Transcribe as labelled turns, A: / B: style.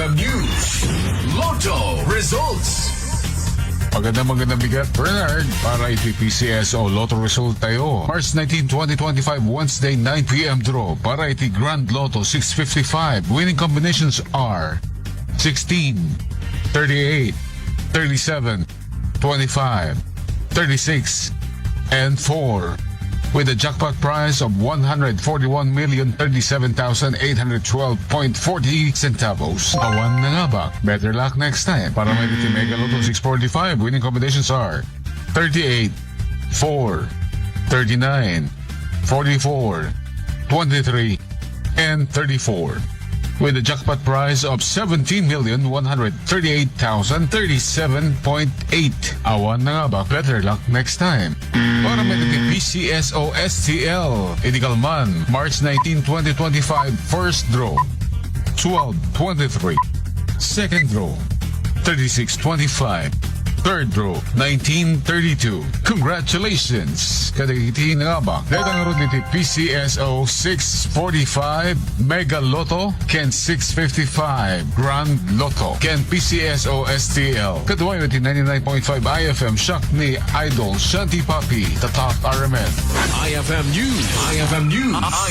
A: iFM News. Lotto results.
B: Magandang bigat, Bernard, para iti-PCSO Lotto result tayo. March 19, 2025, Wednesday, 9 p.m. draw. Para iti Grand Lotto 655. Winning combinations are 16, 38, 37, 25, 36, and 4. With a jackpot prize of 141,037,812.40 centavos. Awan na nga ba? Better luck next time. Para may iti Mega Lotto 645, winning combinations are 38, 4, 39, 44, 23, and 34. With a jackpot prize of 17,138,037.8. Awan na nga ba? Better luck next time. Para may iti PCSO STL, Idigalman, March 19, 2025, first draw, 12-23, second draw, 36-25, third draw, 1932. Congratulations! Kadagiti na nga ba? Dahil ang road niti PCSO 645, Mega Lotto, Ken 655, Grand Lotto, Ken PCSO STL. Kaduwayo niti 99.5 iFM, shock ni Idol, Shanti Papi, the top RMN.
A: iFM News. iFM News.